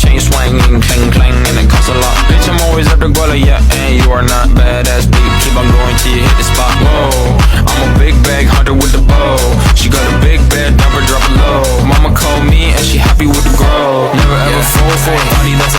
chain swinging, clang clang, and it costs a lot. Bitch, I'm always up to Guala, yeah, and you are not badass beat. Keep on going till you hit the spot. Whoa, I'm a big bag hunter with the bow. She got a big bed, never drop it low. Mama called me and she happy with the grow. Never ever fall for a body that's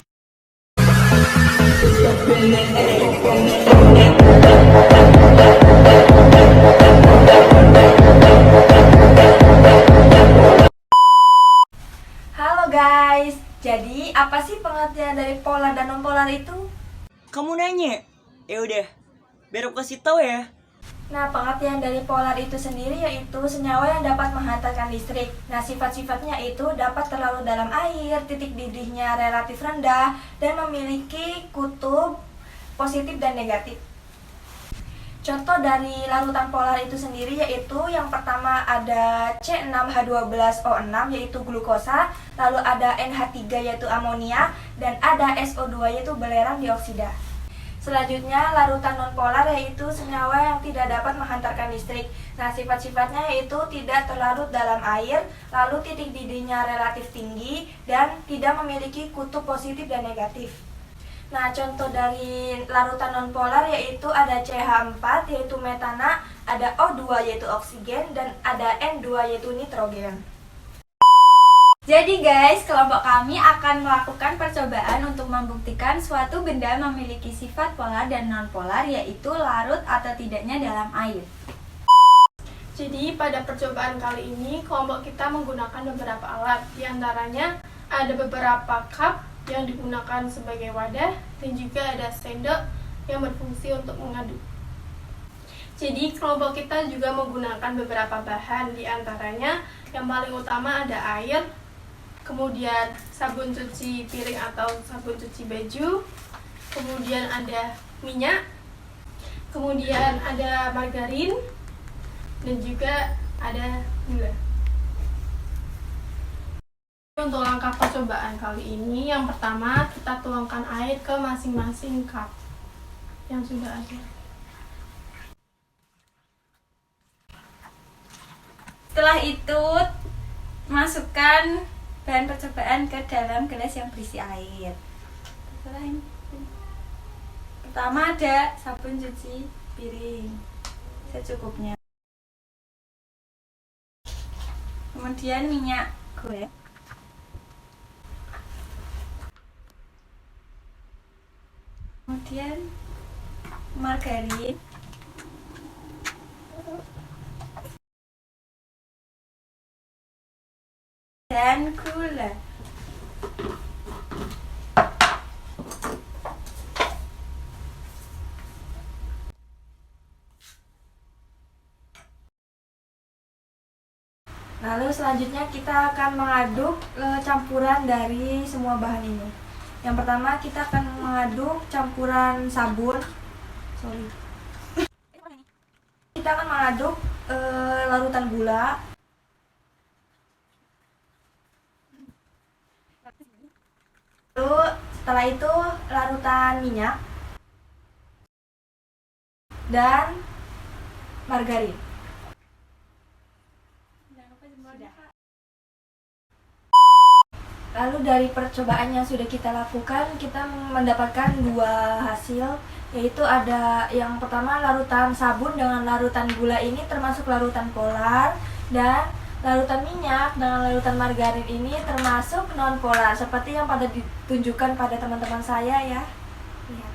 Halo guys, jadi apa sih pengertian dari polar dan non polar itu? Kamu nanya? Ya udah, biar aku kasih tahu ya. Nah, pengertian dari polar itu sendiri yaitu senyawa yang dapat menghantarkan listrik. Nah, sifat-sifatnya itu dapat terlarut dalam air, titik didihnya relatif rendah, dan memiliki kutub positif dan negatif. Contoh dari larutan polar itu sendiri yaitu yang pertama ada C6H12O6 yaitu glukosa, lalu ada NH3 yaitu amonia, dan ada SO2 yaitu belerang dioksida. Selanjutnya larutan nonpolar yaitu senyawa yang tidak dapat menghantarkan listrik. Nah, sifat-sifatnya yaitu tidak terlarut dalam air, lalu titik didihnya relatif tinggi, dan tidak memiliki kutub positif dan negatif. Nah, contoh dari larutan nonpolar yaitu ada CH4 yaitu metana, ada O2 yaitu oksigen, dan ada N2 yaitu nitrogen. Jadi guys, kelompok kami akan melakukan percobaan untuk membuktikan suatu benda memiliki sifat polar dan nonpolar yaitu larut atau tidaknya dalam air. Jadi pada percobaan kali ini kelompok kita menggunakan beberapa alat. Di antaranya ada beberapa cup yang digunakan sebagai wadah dan juga ada sendok yang berfungsi untuk mengaduk. Jadi kelompok kita juga menggunakan beberapa bahan, di antaranya yang paling utama ada air, kemudian sabun cuci piring atau sabun cuci baju, kemudian ada minyak, kemudian ada margarin, dan juga ada gula. Untuk langkah percobaan kali ini, yang pertama kita tuangkan air ke masing-masing cup yang sudah ada. Setelah itu, masukkan bahan percobaan ke dalam gelas yang berisi air. Pertama ada sabun cuci piring secukupnya. Kemudian minyak goreng. Kemudian margarin. Dan gula. Lalu selanjutnya kita akan mengaduk campuran dari semua bahan ini. Yang pertama kita akan mengaduk campuran sabun. Kita akan mengaduk larutan gula. Lalu setelah itu larutan minyak dan margarin. Lalu dari percobaan yang sudah kita lakukan, kita mendapatkan dua hasil, yaitu ada yang pertama larutan sabun dengan larutan gula ini termasuk larutan polar, dan larutan minyak dengan larutan margarin ini termasuk non polar, seperti yang pada ditunjukkan pada teman-teman saya ya. Lihat.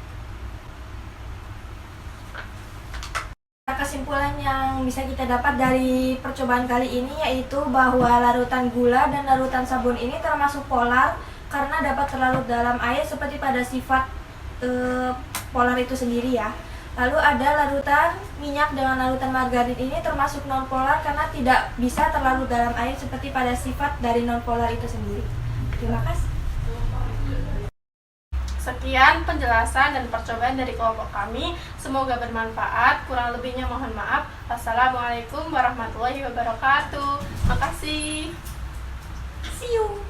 Kesimpulan yang bisa kita dapat dari percobaan kali ini yaitu bahwa larutan gula dan larutan sabun ini termasuk polar karena dapat terlarut dalam air seperti pada sifat polar itu sendiri ya. Lalu ada larutan minyak dengan larutan margarin ini termasuk non polar karena tidak bisa terlarut dalam air seperti pada sifat dari non polar itu sendiri. Terima kasih. Sekian penjelasan dan percobaan dari kelompok kami. Semoga bermanfaat. Kurang lebihnya mohon maaf. Wassalamualaikum warahmatullahi wabarakatuh. Makasih. See you.